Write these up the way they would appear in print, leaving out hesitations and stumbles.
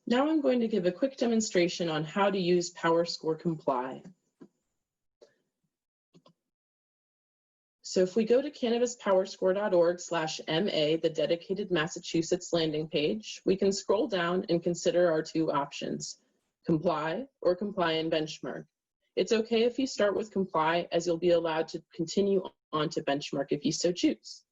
Now I'm going to give a quick demonstration on how to use PowerScore Comply. So if we go to cannabispowerscore.org/MA, the dedicated Massachusetts landing page, we can scroll down and consider our two options, comply or comply and benchmark. It's okay if you start with comply, as you'll be allowed to continue on to benchmark if you so choose.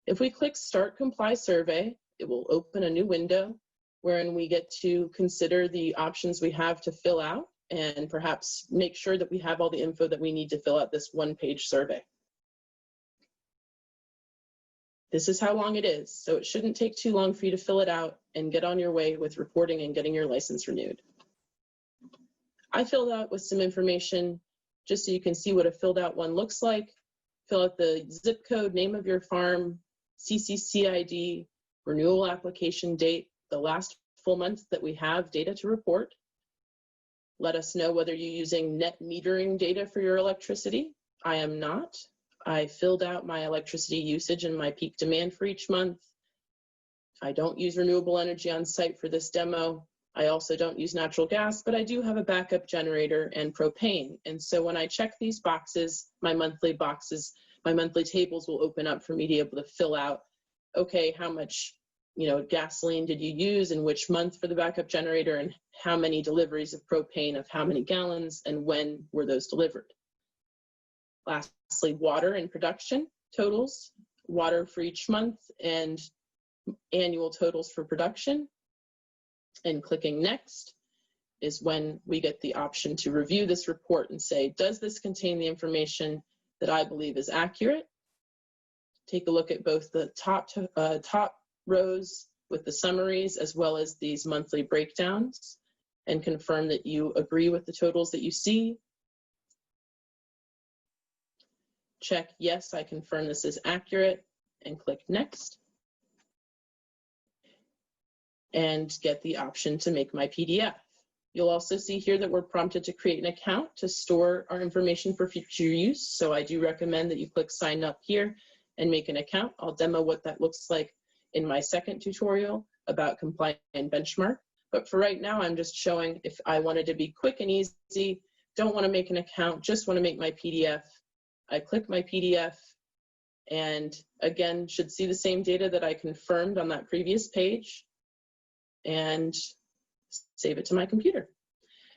If we click Start Comply Survey, it will open a new window wherein we get to consider the options we have to fill out and perhaps make sure that we have all the info that we need to fill out this one-page survey. This is how long it is, so it shouldn't take too long for you to fill it out and get on your way with reporting and getting your license renewed. I filled out with some information just so you can see what a filled out one looks like. Fill out the zip code, name of your farm, CCC ID, renewal application date, the last full month that we have data to report. Let us know whether you're using net metering data for your electricity. I am not. I filled out my electricity usage and my peak demand for each month. I don't use renewable energy on site for this demo. I also don't use natural gas, but I do have a backup generator and propane. And so when I check these boxes, my monthly tables will open up for me to be able to fill out, okay, how much gasoline did you use in which month for the backup generator, and how many deliveries of propane of how many gallons, and when were those delivered. Lastly, water and production totals, water for each month and annual totals for production. And clicking next is when we get the option to review this report and say, does this contain the information that I believe is accurate? Take a look at both the top rows with the summaries as well as these monthly breakdowns and confirm that you agree with the totals that you see. Check, yes, I confirm this is accurate, and click next. And get the option to make my PDF. You'll also see here that we're prompted to create an account to store our information for future use. So I do recommend that you click sign up here and make an account. I'll demo what that looks like in my second tutorial about comply and benchmark. But for right now, I'm just showing if I wanted to be quick and easy, don't want to make an account, just want to make my PDF. I click my PDF and again, should see the same data that I confirmed on that previous page and save it to my computer.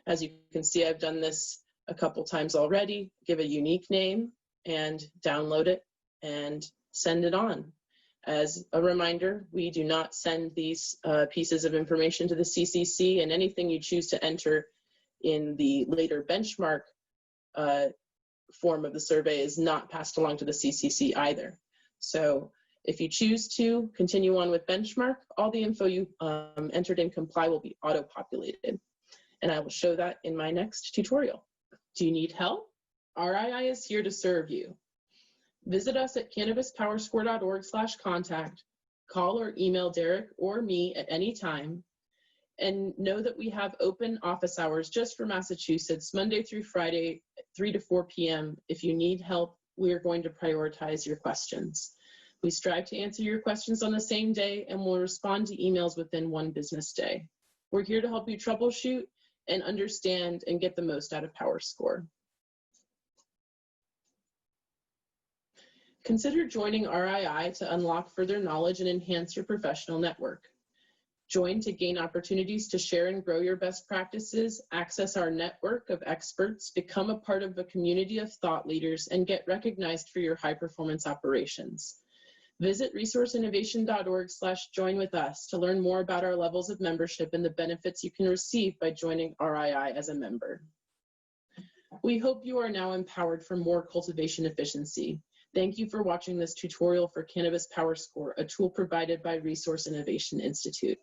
As you can see, I've done this a couple times already. Give a unique name and download it and send it on. As a reminder, we do not send these pieces of information to the CCC, and anything you choose to enter in the later benchmark form of the survey is not passed along to the CCC either. So if you choose to continue on with benchmark, all the info you entered in comply will be auto-populated. And I will show that in my next tutorial. Do you need help? RII is here to serve you. Visit us at cannabispowerscore.org/contact. Call or email Derek or me at any time. And know that we have open office hours just for Massachusetts, Monday through Friday, 3 to 4 p.m. If you need help, we are going to prioritize your questions. We strive to answer your questions on the same day and will respond to emails within 1 business day. We're here to help you troubleshoot and understand and get the most out of PowerScore. Consider joining RII to unlock further knowledge and enhance your professional network. Join to gain opportunities to share and grow your best practices, access our network of experts, become a part of a community of thought leaders, and get recognized for your high-performance operations. Visit resourceinnovation.org/join with us to learn more about our levels of membership and the benefits you can receive by joining RII as a member. We hope you are now empowered for more cultivation efficiency. Thank you for watching this tutorial for Cannabis PowerScore, a tool provided by Resource Innovation Institute.